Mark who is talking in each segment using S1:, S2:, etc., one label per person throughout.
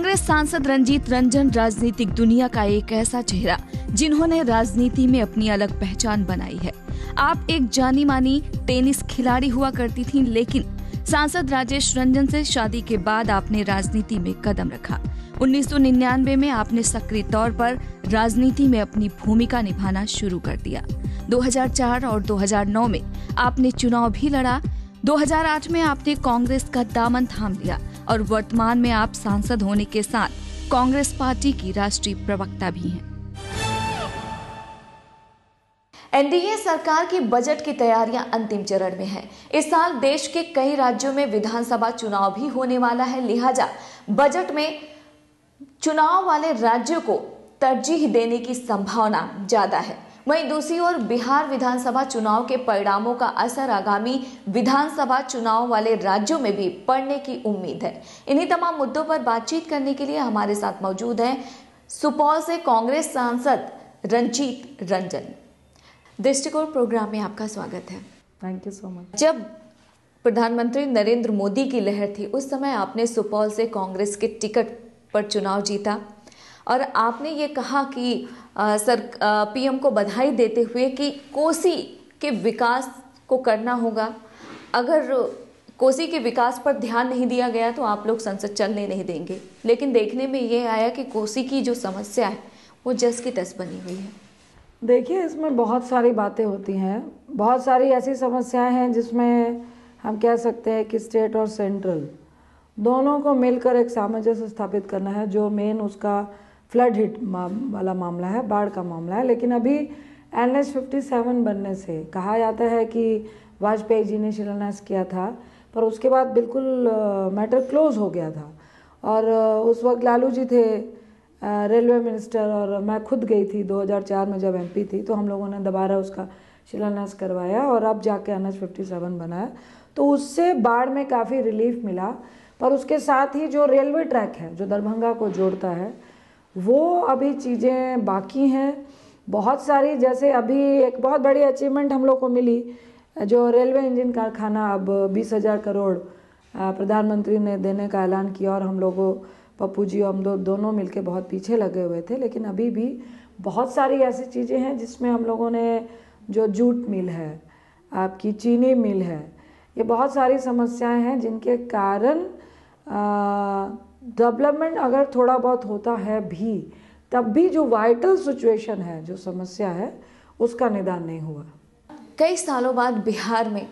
S1: कांग्रेस सांसद रंजीत रंजन राजनीतिक दुनिया का एक ऐसा चेहरा जिन्होंने राजनीति में अपनी अलग पहचान बनाई है। आप एक जानी मानी टेनिस खिलाड़ी हुआ करती थीं, लेकिन सांसद राजेश रंजन से शादी के बाद आपने राजनीति में कदम रखा। 1999 में आपने सक्रिय तौर पर राजनीति में अपनी भूमिका निभाना शुरू कर दिया। 2004 और 2009 में आपने चुनाव भी लड़ा। 2008 में आपने कांग्रेस का दामन थाम लिया और वर्तमान में आप सांसद होने के साथ कांग्रेस पार्टी की राष्ट्रीय प्रवक्ता भी हैं। एनडीए सरकार की बजट की तैयारियां अंतिम चरण में है। इस साल देश के कई राज्यों में विधानसभा चुनाव भी होने वाला है, लिहाजा बजट में चुनाव वाले राज्यों को तरजीह देने की संभावना ज्यादा है। वहीं दूसरी ओर बिहार विधानसभा चुनाव के परिणामों का असर आगामी विधानसभा चुनाव वाले राज्यों में भी पड़ने की उम्मीद है। इन्हीं तमाम मुद्दों पर बातचीत करने के लिए हमारे साथ मौजूद हैं सुपौल से कांग्रेस सांसद रंजीत रंजन। दृष्टिकोण प्रोग्राम में आपका स्वागत है।
S2: Thank you so much.
S1: जब प्रधानमंत्री नरेंद्र मोदी की लहर थी, उस समय आपने सुपौल से कांग्रेस के टिकट पर चुनाव जीता और आपने ये कहा कि पीएम को बधाई देते हुए कि कोसी के विकास को करना होगा। अगर कोसी के विकास पर ध्यान नहीं दिया गया तो आप लोग संसद चलने नहीं देंगे। लेकिन देखने में ये आया कि कोसी की जो समस्या है वो जस की तस बनी हुई है।
S2: देखिए, इसमें बहुत सारी बातें होती हैं, बहुत सारी ऐसी समस्याएं हैं जिसमें हम कह सकते हैं कि स्टेट और सेंट्रल दोनों को मिलकर एक सामंजस्य स्थापित करना है। जो मेन उसका फ्लड हिट वाला मामला है, बाढ़ का मामला है। लेकिन अभी NH 57 बनने से कहा जाता है कि वाजपेयी जी ने शिलान्यास किया था, पर उसके बाद बिल्कुल मैटर क्लोज हो गया था। और उस वक्त लालू जी थे रेलवे मिनिस्टर और मैं खुद गई थी 2004 में जब MP थी, तो हम लोगों ने दोबारा उसका शिलान्यास करवाया और अब जाके NH 57 बनाया। तो उससे बाढ़ में काफ़ी रिलीफ मिला। पर उसके साथ ही जो रेलवे ट्रैक है जो दरभंगा को जोड़ता है, वो अभी चीज़ें बाकी हैं बहुत सारी। जैसे अभी एक बहुत बड़ी अचीवमेंट हम लोग को मिली, जो रेलवे इंजन कारखाना अब 20,000 करोड़ प्रधानमंत्री ने देने का ऐलान किया और हम लोगों पप्पू जी हम दोनों मिलके बहुत पीछे लगे हुए थे। लेकिन अभी भी बहुत सारी ऐसी चीज़ें हैं जिसमें हम लोगों ने, जो जूट मिल है, आपकी चीनी मिल है, ये बहुत सारी समस्याएं हैं जिनके कारण डेवलपमेंट अगर थोड़ा बहुत होता है भी, तब भी जो वाइटल सिचुएशन है, जो समस्या है, उसका निदान नहीं हुआ।
S1: कई सालों बाद बिहार में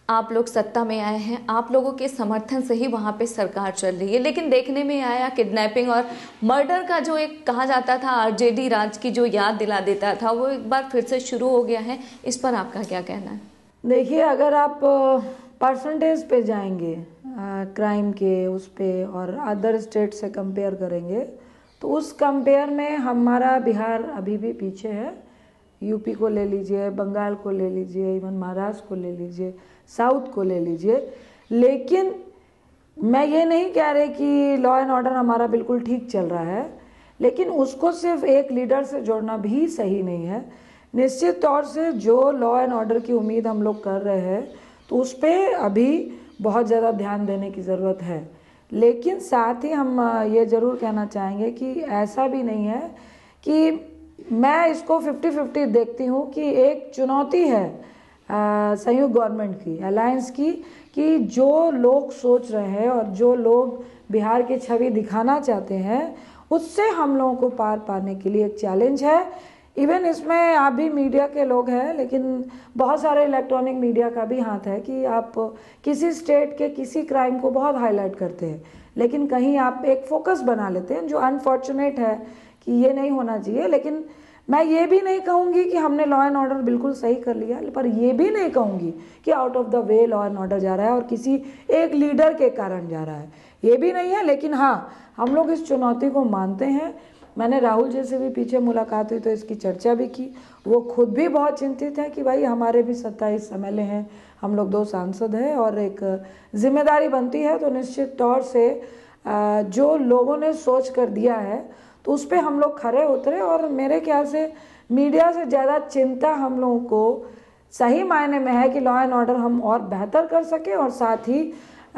S1: आप लोग सत्ता में आए हैं, आप लोगों के समर्थन से ही वहाँ पे सरकार चल रही है। लेकिन देखने में आया किडनैपिंग और मर्डर का जो एक कहा जाता था RJD राज की जो याद दिला देता था, वो एक बार फिर से शुरू हो गया है। इस पर आपका क्या कहना है?
S2: देखिए, अगर आप परसेंटेज पे जाएंगे क्राइम के उस पे और अदर स्टेट से कंपेयर करेंगे, तो उस कंपेयर में हमारा बिहार अभी भी पीछे है। यूपी को ले लीजिए, बंगाल को ले लीजिए, इवन महाराष्ट्र को ले लीजिए, साउथ को ले लीजिए। लेकिन मैं ये नहीं कह रही कि लॉ एंड ऑर्डर हमारा बिल्कुल ठीक चल रहा है, लेकिन उसको सिर्फ एक लीडर से जोड़ना भी सही नहीं है। निश्चित तौर से जो लॉ एंड ऑर्डर की उम्मीद हम लोग कर रहे हैं, तो उस पर अभी बहुत ज़्यादा ध्यान देने की ज़रूरत है। लेकिन साथ ही हम ये ज़रूर कहना चाहेंगे कि ऐसा भी नहीं है कि मैं इसको 50-50 देखती हूँ कि एक चुनौती है संयुक्त गवर्नमेंट की, अलायंस की, कि जो लोग सोच रहे हैं और जो लोग बिहार की छवि दिखाना चाहते हैं, उससे हम लोगों को पार पाने के लिए एक चैलेंज है। इवन इसमें आप भी मीडिया के लोग हैं, लेकिन बहुत सारे इलेक्ट्रॉनिक मीडिया का भी हाथ है कि आप किसी स्टेट के किसी क्राइम को बहुत हाईलाइट करते हैं, लेकिन कहीं आप एक फोकस बना लेते हैं, जो अनफॉर्चुनेट है कि ये नहीं होना चाहिए। लेकिन मैं ये भी नहीं कहूँगी कि हमने लॉ एंड ऑर्डर बिल्कुल सही कर लिया, पर ये भी नहीं कहूँगी कि out of the way law and order जा रहा है और किसी एक लीडर के कारण जा रहा है, ये भी नहीं है। लेकिन हाँ, हम लोग इस चुनौती को मानते हैं। मैंने राहुल जी से भी पीछे मुलाकात हुई तो इसकी चर्चा भी की। वो खुद भी बहुत चिंतित हैं कि भाई हमारे भी 27 MLA हैं, हम लोग 2 सांसद हैं और एक जिम्मेदारी बनती है। तो निश्चित तौर से जो लोगों ने सोच कर दिया है तो उस पर हम लोग खरे उतरे। और मेरे ख्याल से मीडिया से ज़्यादा चिंता हम लोगों को सही मायने में है कि लॉ एंड ऑर्डर हम और बेहतर कर सके, और साथ ही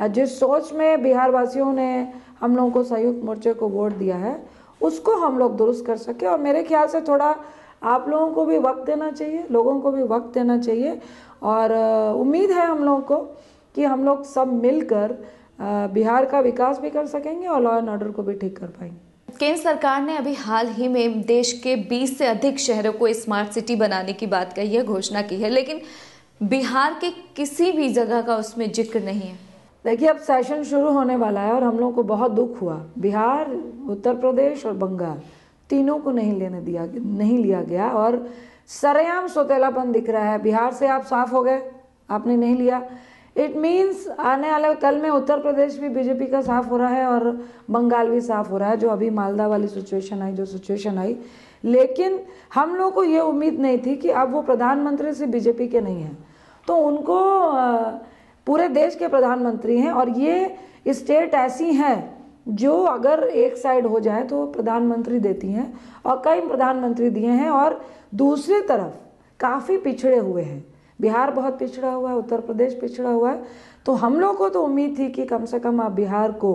S2: जिस सोच में बिहार वासियों ने हम लोगों को संयुक्त मोर्चे को वोट दिया है उसको हम लोग दुरुस्त कर सके। और मेरे ख्याल से थोड़ा आप लोगों को भी वक्त देना चाहिए, लोगों को भी वक्त देना चाहिए। और उम्मीद है हम लोगों को कि हम लोग सब मिलकर बिहार का विकास भी कर सकेंगे और लॉ एंड ऑर्डर को भी ठीक कर पाएंगे।
S1: केंद्र सरकार ने अभी हाल ही में देश के 20 से अधिक शहरों को स्मार्ट सिटी बनाने की बात कही है, घोषणा की है, लेकिन बिहार के किसी भी जगह का उसमें जिक्र नहीं है।
S2: देखिए, अब सेशन शुरू होने वाला है और हम लोगों को बहुत दुख हुआ, बिहार, उत्तर प्रदेश और बंगाल तीनों को नहीं लिया गया और सरेआम सौतेलापन दिख रहा है। बिहार से आप साफ हो गए, आपने नहीं लिया, इट मीन्स आने वाले कल में उत्तर प्रदेश भी बीजेपी का साफ हो रहा है और बंगाल भी साफ हो रहा है, जो अभी मालदा वाली सिचुएशन आई। लेकिन हम लोग को ये उम्मीद नहीं थी कि अब वो प्रधानमंत्री से बीजेपी के नहीं हैं, तो उनको पूरे देश के प्रधानमंत्री हैं और ये स्टेट ऐसी हैं जो अगर एक साइड हो जाए तो प्रधानमंत्री देती हैं और कई प्रधानमंत्री दिए हैं। और दूसरी तरफ काफ़ी पिछड़े हुए हैं, बिहार बहुत पिछड़ा हुआ है, उत्तर प्रदेश पिछड़ा हुआ है। तो हम लोग को तो उम्मीद थी कि कम से कम आप बिहार को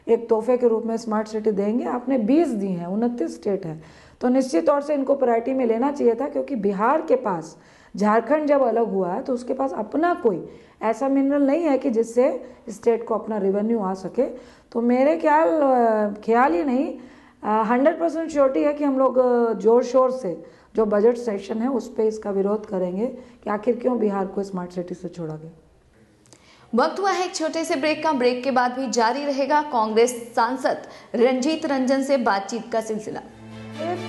S2: एक तोहफे के रूप में स्मार्ट सिटी देंगे। आपने 20 दी हैं, 29 स्टेट है, तो निश्चित तौर से इनको प्रायोरिटी में लेना चाहिए था, क्योंकि बिहार के पास झारखंड जब अलग हुआ है तो उसके पास अपना कोई ऐसा मिनरल नहीं है कि जिससे स्टेट को अपना रेवेन्यू आ सके। तो मेरे ख्याल ही नहीं, 100% श्योरिटी है कि हम लोग जोर शोर से जो बजट सेशन है उस पर इसका विरोध करेंगे कि आखिर क्यों बिहार को स्मार्ट सिटी से छोड़ा गया।
S1: वक्त हुआ है एक छोटे से ब्रेक का। ब्रेक के बाद भी जारी रहेगा कांग्रेस सांसद रंजीत रंजन से बातचीत का सिलसिला।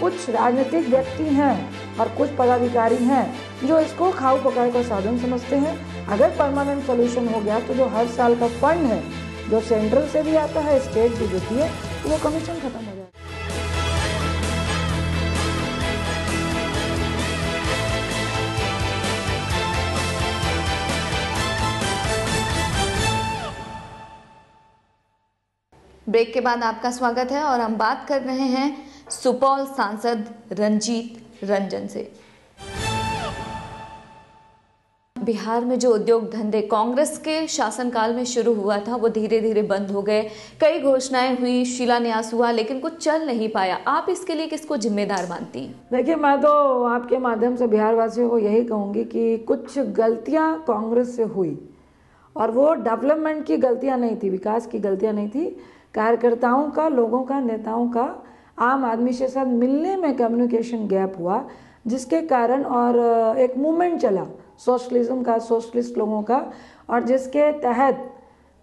S2: कुछ राजनीतिक व्यक्ति हैं और कुछ पदाधिकारी हैं जो इसको खाऊ पकाए का साधन समझते हैं। अगर परमानेंट सोल्यूशन हो गया तो जो हर साल का फंड है, जो सेंट्रल से भी आता है, स्टेट भी देती है, तो वो कमीशन खत्म हो जाएगा।
S1: ब्रेक के बाद आपका स्वागत है और हम बात कर रहे हैं सुपौल सांसद रंजीत रंजन से। बिहार में जो उद्योग धंधे कांग्रेस के शासनकाल में शुरू हुआ था वो धीरे धीरे बंद हो गए, कई घोषणाएं हुई, शिलान्यास हुआ, लेकिन कुछ चल नहीं पाया। आप इसके लिए किसको जिम्मेदार मानती हैं?
S2: देखिए, मैं तो आपके माध्यम से बिहार वासियों को यही कहूँगी कि कुछ गलतियाँ कांग्रेस से हुई और वो डेवलपमेंट की गलतियाँ नहीं थी, विकास की गलतियाँ नहीं थी। कार्यकर्ताओं का, लोगों का, नेताओं का आम आदमी के साथ मिलने में कम्युनिकेशन गैप हुआ, जिसके कारण और एक मूवमेंट चला सोशलिज्म का, सोशलिस्ट लोगों का, और जिसके तहत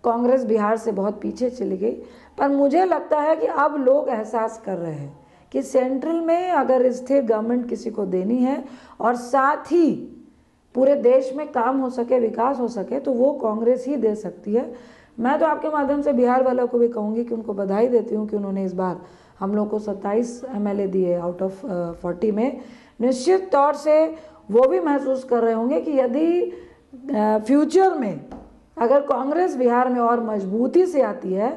S2: कांग्रेस बिहार से बहुत पीछे चली गई। पर मुझे लगता है कि अब लोग एहसास कर रहे हैं कि सेंट्रल में अगर स्थिर गवर्नमेंट किसी को देनी है और साथ ही पूरे देश में काम हो सके, विकास हो सके, तो वो कांग्रेस ही दे सकती है। मैं तो आपके माध्यम से बिहार वालों को भी कहूँगी कि उनको बधाई देती हूँ कि उन्होंने इस बार हम लोग को 27 MLA दिए आउट ऑफ 40 में। निश्चित तौर से वो भी महसूस कर रहे होंगे कि यदि फ्यूचर में अगर कांग्रेस बिहार में और मजबूती से आती है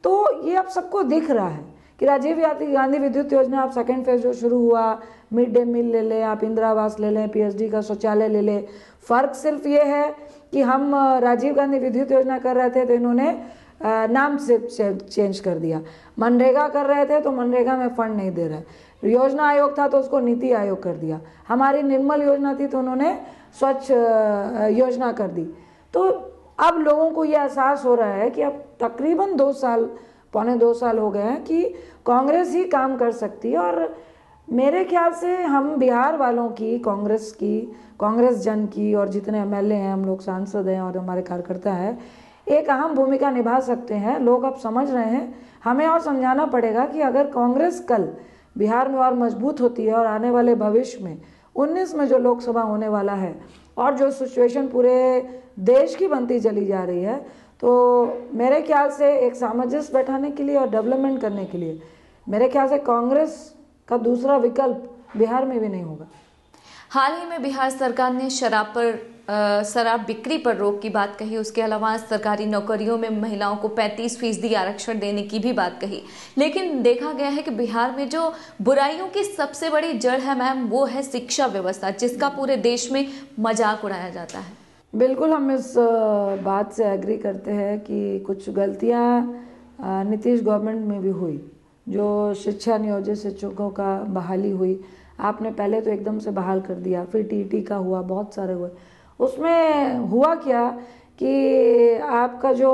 S2: तो ये अब सबको दिख रहा है कि राजीव गांधी विद्युत योजना, आप सेकेंड फेज जो शुरू हुआ, मिड डे मील ले लें, आप इंदिरा आवास ले लें, PSD का शौचालय ले लें। फ़र्क सिर्फ ये है कि हम राजीव गांधी विद्युत योजना कर रहे थे तो इन्होंने नाम से चेंज कर दिया। मनरेगा कर रहे थे तो मनरेगा में फंड नहीं दे रहे। योजना आयोग था तो उसको नीति आयोग कर दिया। हमारी निर्मल योजना थी तो उन्होंने स्वच्छ योजना कर दी। तो अब लोगों को ये एहसास हो रहा है कि अब तकरीबन 2 साल, पौने 2 साल हो गए हैं कि कांग्रेस ही काम कर सकती है। और मेरे ख्याल से हम बिहार वालों की, कांग्रेस जन की, और जितने MLA हैं, हम लोग सांसद हैं और हमारे कार्यकर्ता हैं, एक अहम भूमिका निभा सकते हैं। लोग अब समझ रहे हैं। हमें और समझाना पड़ेगा कि अगर कांग्रेस कल बिहार में और मजबूत होती है और आने वाले भविष्य में 19 में जो लोकसभा होने वाला है और जो सिचुएशन पूरे देश की बनती चली जा रही है, तो मेरे ख्याल से एक सामंजस्य बैठाने के लिए और डेवलपमेंट करने के लिए मेरे ख्याल से कांग्रेस का दूसरा विकल्प बिहार में भी नहीं होगा।
S1: हाल ही में बिहार सरकार ने शराब बिक्री पर रोक की बात कही। उसके अलावा सरकारी नौकरियों में महिलाओं को 35% आरक्षण देने की भी बात कही। लेकिन देखा गया है कि बिहार में जो बुराइयों की सबसे बड़ी जड़ है मैम, वो है शिक्षा व्यवस्था, जिसका पूरे देश में मजाक उड़ाया जाता है।
S2: बिल्कुल, हम इस बात से एग्री करते हैं कि कुछ गलतियाँ नीतीश गवर्नमेंट में भी हुई, जो शिक्षा नियोजित शिक्षकों का बहाली हुई, आपने पहले तो एकदम से बहाल कर दिया, फिर टीटी का हुआ, बहुत सारे हुए। उसमें हुआ क्या कि आपका जो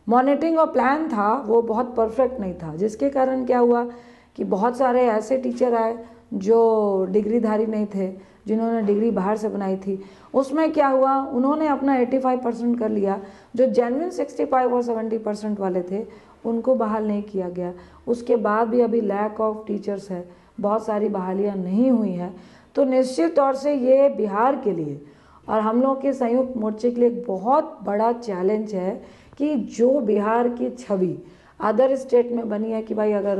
S2: मॉनिटरिंग और प्लान था वो बहुत परफेक्ट नहीं था, जिसके कारण क्या हुआ कि बहुत सारे ऐसे टीचर आए जो डिग्रीधारी नहीं थे, जिन्होंने डिग्री बाहर से बनाई थी। उसमें क्या हुआ, उन्होंने अपना 85% कर लिया, जो जेन्युइन 65 और 70% वाले थे उनको बहाल नहीं किया गया। उसके बाद भी अभी लैक ऑफ टीचर्स है, बहुत सारी बहालियाँ नहीं हुई हैं। तो निश्चित तौर से ये बिहार के लिए और हम लोग के संयुक्त मोर्चे के लिए एक बहुत बड़ा चैलेंज है कि जो बिहार की छवि अदर स्टेट में बनी है कि भाई अगर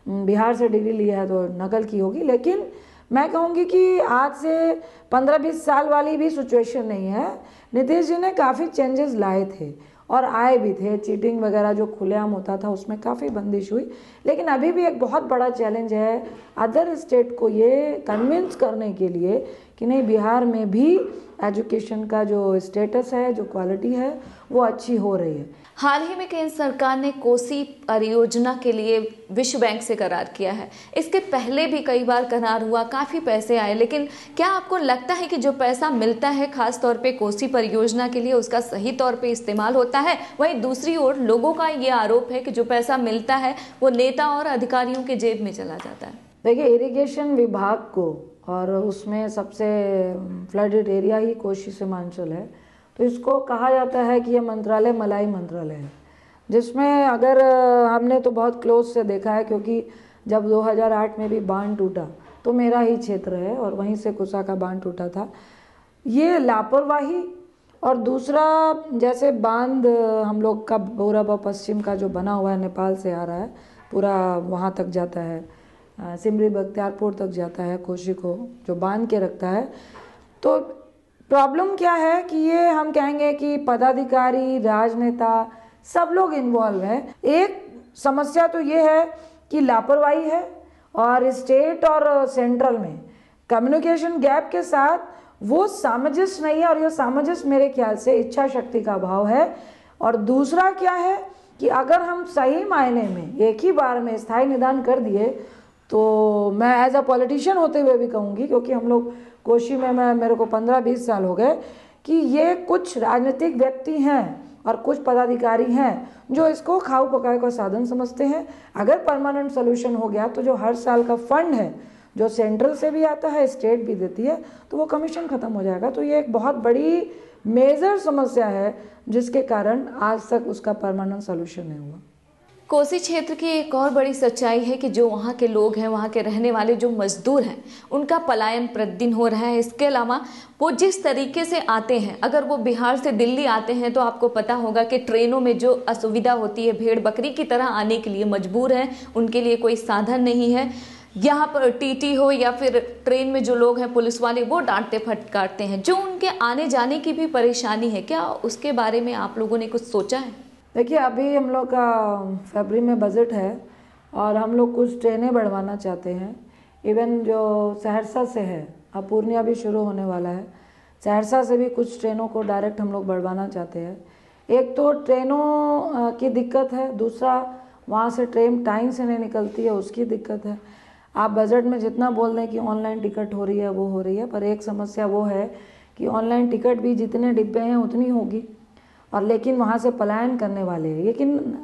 S2: बिहार से डिग्री लिया है तो नकल की होगी, लेकिन मैं कहूँगी कि आज से 15-20 साल वाली भी सिचुएशन नहीं है। नीतीश जी ने काफ़ी चेंजेस लाए थे और आए भी थे, चीटिंग वगैरह जो खुलेआम होता था उसमें काफ़ी बंदिश हुई, लेकिन अभी भी एक बहुत बड़ा चैलेंज है अदर स्टेट को ये कन्विंस करने के लिए कि नहीं, बिहार में भी एजुकेशन का जो स्टेटस है, जो क्वालिटी है वो अच्छी हो रही है।
S1: हाल ही में केंद्र सरकार ने कोसी परियोजना के लिए विश्व बैंक से करार किया है। इसके पहले भी कई बार करार हुआ, काफ़ी पैसे आए, लेकिन क्या आपको लगता है कि जो पैसा मिलता है खास तौर पे कोसी परियोजना के लिए उसका सही तौर पे इस्तेमाल होता है? वहीं दूसरी ओर लोगों का ये आरोप है कि जो पैसा मिलता है वो नेता और अधिकारियों के जेब में चला जाता है।
S2: देखिए, इरिगेशन विभाग को, और उसमें सबसे फ्लडेड एरिया ही कोशी सीमांचल है, तो इसको कहा जाता है कि ये मंत्रालय मलाई मंत्रालय है, जिसमें अगर हमने तो बहुत क्लोज से देखा है, क्योंकि जब 2008 में भी बांध टूटा तो मेरा ही क्षेत्र है और वहीं से कुसा का बांध टूटा था। ये लापरवाही, और दूसरा जैसे बांध हम लोग का पूरा पश्चिम का जो बना हुआ है, नेपाल से आ रहा है, पूरा वहाँ तक जाता है, सिमरी बख्तियारपुर तक जाता है, कोशी को जो बांध के रखता है। तो प्रॉब्लम क्या है कि ये हम कहेंगे कि पदाधिकारी, राजनेता सब लोग इन्वॉल्व हैं। एक समस्या तो ये है कि लापरवाही है, और स्टेट और सेंट्रल में कम्युनिकेशन गैप के साथ वो सामंजस्य नहीं है, और ये सामंजस्य मेरे ख्याल से इच्छा शक्ति का अभाव है। और दूसरा क्या है कि अगर हम सही मायने में एक ही बार में स्थायी निदान कर दिए, तो मैं एज अ पॉलिटिशियन होते हुए भी कहूँगी, क्योंकि हम लोग कोशी में मेरे को 15-20 साल हो गए, कि ये कुछ राजनीतिक व्यक्ति हैं और कुछ पदाधिकारी हैं जो इसको खाऊ पकाए का साधन समझते हैं। अगर परमानेंट सोल्यूशन हो गया तो जो हर साल का फंड है, जो सेंट्रल से भी आता है, स्टेट भी देती है, तो वो कमीशन खत्म हो जाएगा। तो ये एक बहुत बड़ी मेजर समस्या है, जिसके कारण आज तक उसका परमानेंट सोल्यूशन नहीं हुआ।
S1: कोसी क्षेत्र की एक और बड़ी सच्चाई है कि जो वहाँ के लोग हैं, वहाँ के रहने वाले जो मजदूर हैं, उनका पलायन प्रतिदिन हो रहा है। इसके अलावा वो जिस तरीके से आते हैं, अगर वो बिहार से दिल्ली आते हैं तो आपको पता होगा कि ट्रेनों में जो असुविधा होती है, भेड़ बकरी की तरह आने के लिए मजबूर हैं, उनके लिए कोई साधन नहीं है। यहाँ पर टीटी हो या फिर ट्रेन में जो लोग हैं, पुलिस वाले, वो डांटते फटकारते हैं, जो उनके आने जाने की भी परेशानी है। क्या उसके बारे में आप लोगों ने कुछ सोचा है?
S2: देखिए, अभी हम लोग का फरवरी में बजट है और हम लोग कुछ ट्रेनें बढ़वाना चाहते हैं। इवन जो सहरसा से है, अब पूर्णिया भी शुरू होने वाला है, सहरसा से भी कुछ ट्रेनों को डायरेक्ट हम लोग बढ़वाना चाहते हैं। एक तो ट्रेनों की दिक्कत है, दूसरा वहाँ से ट्रेन टाइम से नहीं निकलती है, उसकी दिक्कत है। आप बजट में जितना बोल दें कि ऑनलाइन टिकट हो रही है, वो हो रही है, पर एक समस्या वो है कि ऑनलाइन टिकट भी जितने डिब्बे हैं उतनी होगी, और लेकिन वहाँ से पलायन करने वाले हैं। लेकिन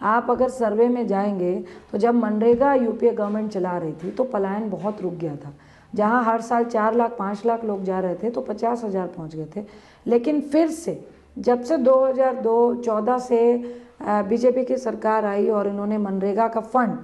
S2: आप अगर सर्वे में जाएंगे तो जब मनरेगा यूपीए गवर्नमेंट चला रही थी तो पलायन बहुत रुक गया था। जहाँ हर साल 4 लाख 5 लाख लोग जा रहे थे तो 50,000 पहुँच गए थे। लेकिन फिर से जब से 2014 से बीजेपी की सरकार आई और इन्होंने मनरेगा का फंड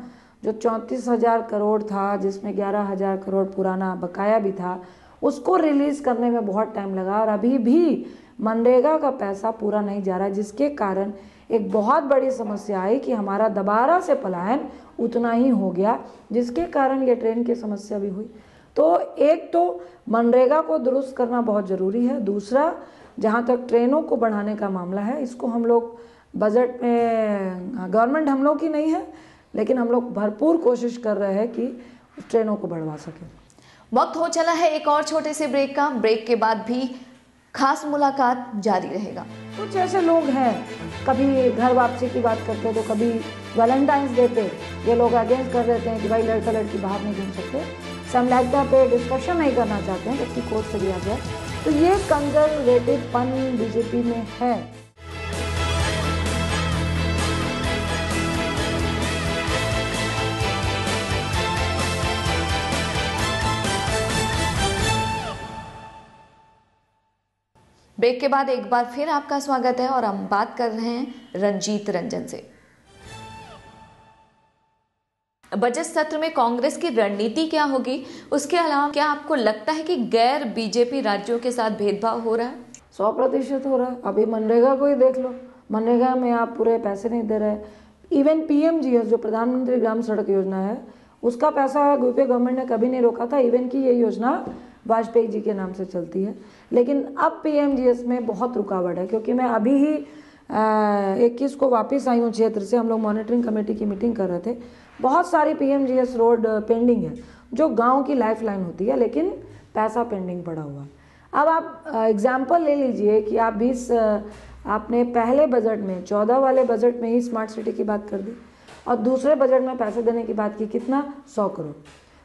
S2: जो 34,000 करोड़ था, जिसमें 11,000 करोड़ पुराना बकाया भी था, उसको रिलीज़ करने में बहुत टाइम लगा, और अभी भी मनरेगा का पैसा पूरा नहीं जा रहा है, जिसके कारण एक बहुत बड़ी समस्या आई कि हमारा दोबारा से पलायन उतना ही हो गया, जिसके कारण ये ट्रेन की समस्या भी हुई। तो एक तो मनरेगा को दुरुस्त करना बहुत ज़रूरी है, दूसरा जहाँ तक ट्रेनों को बढ़ाने का मामला है, इसको हम लोग बजट में, गवर्नमेंट हम लोग की नहीं है, लेकिन हम लोग भरपूर कोशिश कर रहे हैं कि ट्रेनों को बढ़वा सकें।
S1: वक्त हो चला है एक और छोटे से ब्रेक का। ब्रेक के बाद भी खास मुलाकात जारी रहेगा।
S2: कुछ ऐसे लोग हैं, कभी घर वापसी की बात करते हैं तो कभी वैलेंटाइंस डे पे ये लोग अगेंस्ट कर देते हैं कि भाई लड़का लड़की बाहर नहीं घूम सकते, समलैंगिकता पे डिस्कशन नहीं करना चाहते हैं जबकि कोर्ट से दिया जाए। तो ये कंजर्वेटिवपन बीजेपी में है।
S1: ब्रेक के बाद एक बार फिर आपका स्वागत है और हम बात कर रहे हैं रंजीत रंजन से। बजट सत्र में कांग्रेस की रणनीति क्या होगी, उसके अलावा क्या आपको लगता है कि गैर बीजेपी राज्यों के साथ भेदभाव हो रहा है?
S2: 100% हो रहा है। अभी मनरेगा को ही देख लो, मनरेगा में आप पूरे पैसे नहीं दे रहे। इवन PMGS जो प्रधानमंत्री ग्राम सड़क योजना है, उसका पैसा यूपीए गवर्नमेंट ने कभी नहीं रोका था। इवन की ये योजना वाजपेयी जी के नाम से चलती है, लेकिन अब PMGS में बहुत रुकावट है। क्योंकि मैं अभी ही 21 को वापस आई हूँ क्षेत्र से, हम लोग मॉनिटरिंग कमेटी की मीटिंग कर रहे थे। बहुत सारी PMGS रोड पेंडिंग है जो गांव की लाइफलाइन होती है, लेकिन पैसा पेंडिंग पड़ा हुआ है। अब आप एग्जाम्पल ले लीजिए कि आप आपने पहले बजट में 14 वाले बजट में ही स्मार्ट सिटी की बात कर दी और दूसरे बजट में पैसे देने की बात की, कितना 100 करोड़।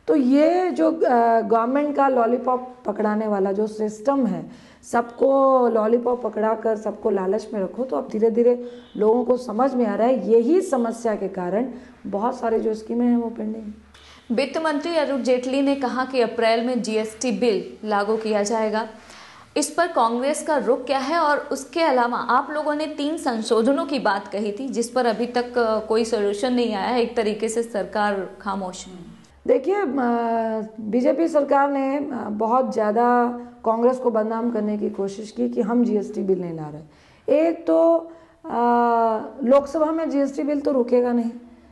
S2: तो ये जो गवर्नमेंट का लॉलीपॉप पकड़ाने वाला जो सिस्टम है, सबको लॉलीपॉप पकड़ा कर सबको लालच में रखो, तो अब धीरे धीरे लोगों को समझ में आ रहा है यही समस्या के कारण बहुत सारे जो स्कीमें हैं वो पेंडिंग।
S1: वित्त मंत्री अरुण जेटली ने कहा कि अप्रैल में GST बिल लागू किया जाएगा। इस पर कांग्रेस का रुख क्या है? और उसके अलावा आप लोगों ने 3 संशोधनों की बात कही थी जिस पर अभी तक कोई सोल्यूशन नहीं आया है, एक तरीके से सरकार खामोश है।
S2: देखिए, बीजेपी सरकार ने बहुत ज़्यादा कांग्रेस को बदनाम करने की कोशिश की कि हम GST बिल नहीं ला रहे। एक तो लोकसभा में GST बिल तो रुकेगा नहीं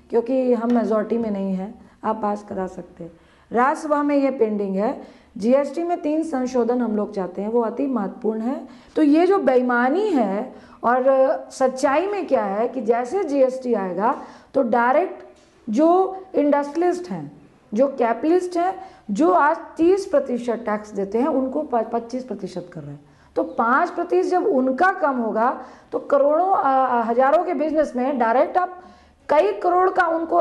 S2: क्योंकि हम मेजॉरिटी में नहीं हैं, आप पास करा सकते हैं। राज्यसभा में ये पेंडिंग है। GST में 3 संशोधन हम लोग चाहते हैं, वो अति महत्वपूर्ण है। तो ये जो बेईमानी है और सच्चाई में क्या है कि जैसे GST आएगा तो डायरेक्ट जो इंडस्ट्रियलिस्ट हैं, जो कैपिटलिस्ट हैं, जो आज 30% टैक्स देते हैं, उनको 25% कर रहे हैं। तो 5% जब उनका कम होगा तो करोड़ों हजारों के बिजनेस में डायरेक्ट आप कई करोड़ का उनको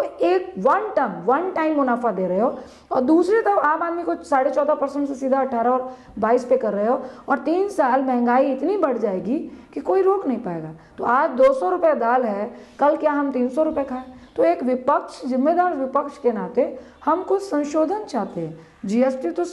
S2: वन टाइम मुनाफा दे रहे हो, और दूसरी तरफ आम आदमी को 14.5% से सीधा 18 और 22 पे कर रहे हो, और 3 साल महंगाई इतनी बढ़ जाएगी कि कोई रोक नहीं पाएगा। तो आज 200 रुपये दाल है, कल क्या हम 300 रुपये खाएं? तो एक विपक्ष, जिम्मेदार विपक्ष के नाते हम कुछ संशोधन चाहते हैं। GST तो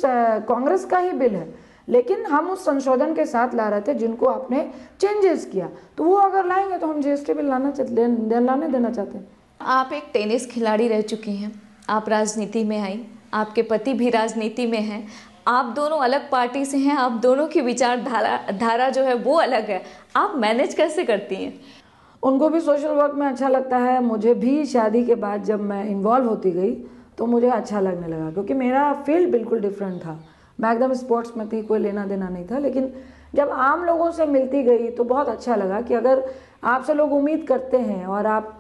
S2: कांग्रेस का ही बिल है, लेकिन हम उस संशोधन के साथ ला रहे थे जिनको आपने चेंजेस किया, तो वो अगर लाएंगे तो हम GST बिल लाने देना चाहते हैं।
S1: आप एक टेनिस खिलाड़ी रह चुकी हैं, आप राजनीति में आई, आपके पति भी राजनीति में हैं, आप दोनों अलग पार्टी से हैं, आप दोनों की विचारधारा जो है वो अलग है, आप मैनेज कैसे करती हैं?
S2: उनको भी सोशल वर्क में अच्छा लगता है, मुझे भी शादी के बाद जब मैं इन्वॉल्व होती गई तो मुझे अच्छा लगने लगा, क्योंकि मेरा फील्ड बिल्कुल डिफरेंट था। मैं एकदम स्पोर्ट्स में थी, कोई लेना देना नहीं था, लेकिन जब आम लोगों से मिलती गई तो बहुत अच्छा लगा कि अगर आपसे लोग उम्मीद करते हैं और आप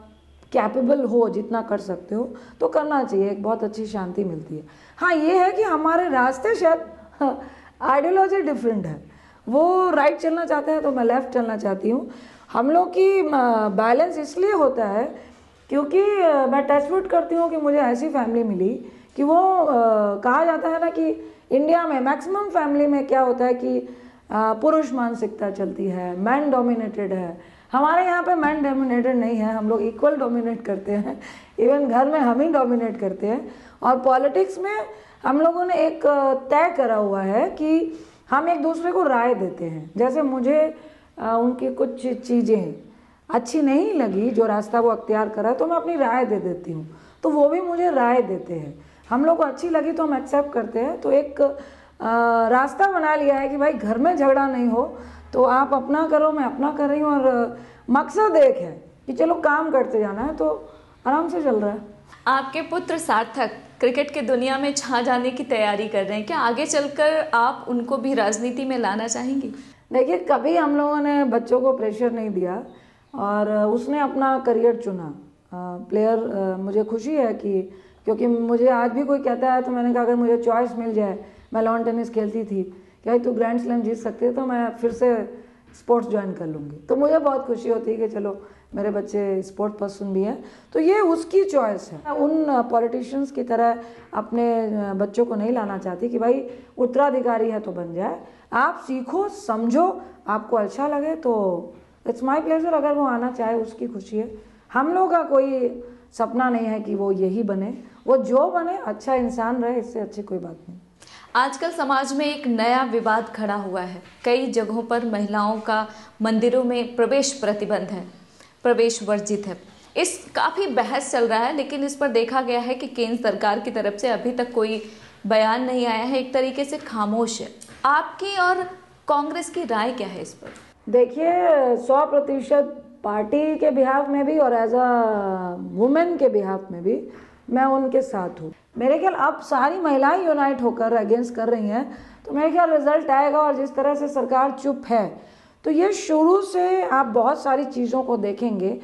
S2: कैपेबल हो, जितना कर सकते हो तो करना चाहिए, एक बहुत अच्छी शांति मिलती है। हाँ, ये है कि हमारे रास्ते शायद आइडियोलॉजी डिफरेंट है, वो राइट चलना चाहते हैं तो मैं लेफ्ट चलना चाहती हूँ। हम लोग की बैलेंस इसलिए होता है क्योंकि मैं टचवुड करती हूँ कि मुझे ऐसी फैमिली मिली कि वो कहा जाता है ना कि इंडिया में मैक्सिमम फैमिली में क्या होता है कि पुरुष मानसिकता चलती है, मैन डोमिनेटेड है। हमारे यहाँ पे मैन डोमिनेटेड नहीं है, हम लोग इक्वल डोमिनेट करते हैं, इवन घर में हम ही डोमिनेट करते हैं। और पॉलिटिक्स में हम लोगों ने एक तय करा हुआ है कि हम एक दूसरे को राय देते हैं। जैसे मुझे उनकी कुछ चीज़ें अच्छी नहीं लगी, जो रास्ता वो अख्तियार करा, तो मैं अपनी राय दे देती हूँ, तो वो भी मुझे राय देते हैं। हम लोग को अच्छी लगी तो हम एक्सेप्ट करते हैं। तो एक रास्ता बना लिया है कि भाई घर में झगड़ा नहीं हो, तो आप अपना करो, मैं अपना कर रही हूँ, और मकसद एक है कि चलो काम करते जाना है, तो आराम से चल रहा है।
S1: आपके पुत्र सार्थक क्रिकेट की दुनिया में छा जाने की तैयारी कर रहे हैं, क्या आगे चलकर आप उनको भी राजनीति में लाना चाहेंगी?
S2: देखिए, कभी हम लोगों ने बच्चों को प्रेशर नहीं दिया और उसने अपना करियर चुना। प्लेयर मुझे खुशी है कि, क्योंकि मुझे आज भी कोई कहता है तो मैंने कहा अगर मुझे चॉइस मिल जाए, मैं लॉन टेनिस खेलती थी, कि भाई तू ग्रैंड स्लैम जीत सकती है तो मैं फिर से स्पोर्ट्स ज्वाइन कर लूँगी। तो मुझे बहुत खुशी होती है कि चलो मेरे बच्चे स्पोर्ट पर्सन भी हैं। तो ये उसकी चॉइस है। उन पॉलिटिशियंस की तरह अपने बच्चों को नहीं लाना चाहती कि भाई उत्तराधिकारी है तो बन जाए। आप सीखो, समझो, आपको अच्छा लगे तो इट्स माय प्लेजर। अगर वो आना चाहे उसकी खुशी है। हम लोग का कोई सपना नहीं है कि वो यही बने, वो जो बने अच्छा इंसान रहे, इससे अच्छी कोई बात नहीं।
S1: आजकल समाज में एक नया विवाद खड़ा हुआ है। कई जगहों पर महिलाओं का मंदिरों में प्रवेश प्रतिबंध है, प्रवेश वर्जित है। इस काफ़ी बहस चल रहा है, लेकिन इस पर देखा गया है कि केंद्र सरकार की तरफ से अभी तक कोई बयान नहीं आया है, एक तरीके से खामोश है। आपकी और कांग्रेस की राय क्या है इस पर?
S2: देखिए 100% पार्टी के बिहाफ में भी और एज अ वुमेन के बिहाफ में भी मैं उनके साथ हूँ। मेरे ख्याल अब सारी महिलाएं यूनाइट होकर अगेंस्ट कर रही हैं तो मेरे ख्याल रिजल्ट आएगा। और जिस तरह से सरकार चुप है तो ये शुरू से आप बहुत सारी चीज़ों को देखेंगे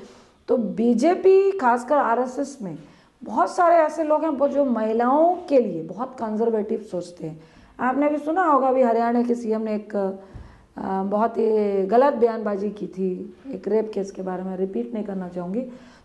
S2: तो बीजेपी खासकर आरएसएस में बहुत सारे ऐसे लोग हैं जो महिलाओं के लिए बहुत कंजर्वेटिव सोचते हैं। आपने भी सुना होगा, अभी हरियाणा के सीएम ने एक बहुत ही गलत बयानबाजी की थी एक रेप केस के बारे में, रिपीट नहीं करना चाहूँगी।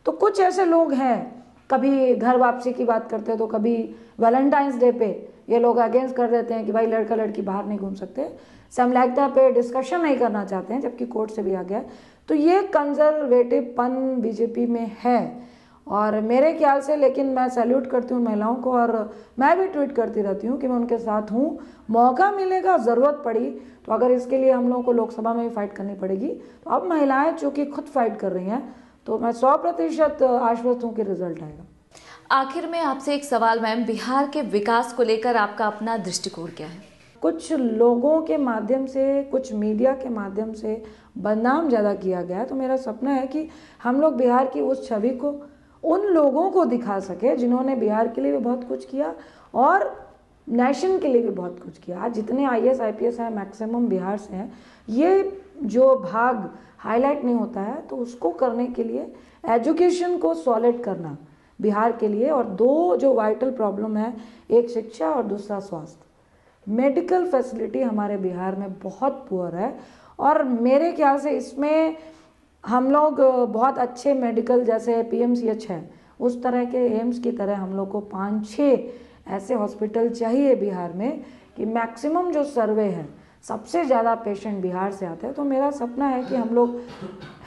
S2: तो कुछ ऐसे लोग हैं, कभी घर वापसी की बात करते हैं तो कभी वैलेंटाइंस डे पे ये लोग अगेंस्ट कर देते हैं कि भाई लड़का लड़की बाहर नहीं घूम सकते, समलैंगिकता पे डिस्कशन नहीं करना चाहते हैं, जबकि कोर्ट से भी आ गया। तो ये कंजर्वेटिव पन बीजेपी में है और मेरे ख्याल से, लेकिन मैं सैल्यूट करती हूँ महिलाओं को और मैं भी ट्वीट करती रहती हूँ कि मैं उनके साथ हूँ। मौका मिलेगा, ज़रूरत पड़ी तो अगर इसके लिए हम लोगों को लोकसभा में भी फाइट करनी पड़ेगी तो अब महिलाएं चूँकि खुद फाइट कर रही हैं तो मैं 100% आश्वस्त हूँ कि रिजल्ट आएगा।
S1: आखिर में आपसे एक सवाल मैम, बिहार के विकास को लेकर आपका अपना दृष्टिकोण क्या है?
S2: कुछ लोगों के माध्यम से, कुछ मीडिया के माध्यम से बदनाम ज़्यादा किया गया है। तो मेरा सपना है कि हम लोग बिहार की उस छवि को उन लोगों को दिखा सके जिन्होंने बिहार के लिए भी बहुत कुछ किया और नेशन के लिए भी बहुत कुछ किया। आज जितने IAS IPS हैं मैक्सिमम बिहार से हैं। ये जो भाग हाईलाइट नहीं होता है तो उसको करने के लिए एजुकेशन को सॉलिड करना बिहार के लिए, और दो जो वाइटल प्रॉब्लम है, एक शिक्षा और दूसरा स्वास्थ्य। मेडिकल फैसिलिटी हमारे बिहार में बहुत पुअर है और मेरे ख्याल से इसमें हम लोग बहुत अच्छे मेडिकल, जैसे PMCH है उस तरह के एम्स की तरह हम लोग को 5-6 ऐसे हॉस्पिटल चाहिए बिहार में कि मैक्सिमम जो सर्वे है सबसे ज़्यादा पेशेंट बिहार से आते हैं। तो मेरा सपना है कि हम लोग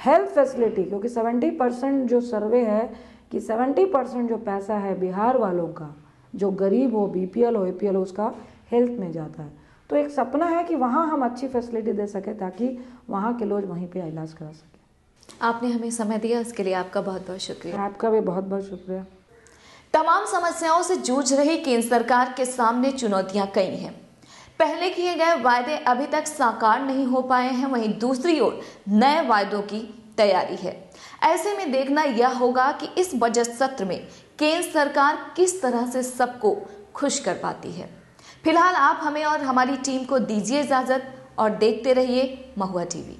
S2: हेल्थ फैसिलिटी, क्योंकि 70% जो सर्वे है कि 70% जो पैसा है बिहार वालों का, जो गरीब हो, BPL हो, APL हो, उसका हेल्थ में जाता है। तो एक सपना है कि वहाँ हम अच्छी फैसिलिटी दे सकें ताकि वहाँ के लोग वहीं पे इलाज करा सकें।
S1: आपने हमें समय दिया, इसके लिए आपका बहुत बहुत शुक्रिया।
S2: आपका भी बहुत बहुत शुक्रिया।
S1: तमाम समस्याओं से जूझ रही केंद्र सरकार के सामने चुनौतियां कई हैं। पहले किए गए वायदे अभी तक साकार नहीं हो पाए हैं, वहीं दूसरी ओर नए वायदों की तैयारी है। ऐसे में देखना यह होगा कि इस बजट सत्र में केंद्र सरकार किस तरह से सबको खुश कर पाती है। फिलहाल आप हमें और हमारी टीम को दीजिए इजाजत और देखते रहिए महुआ TV।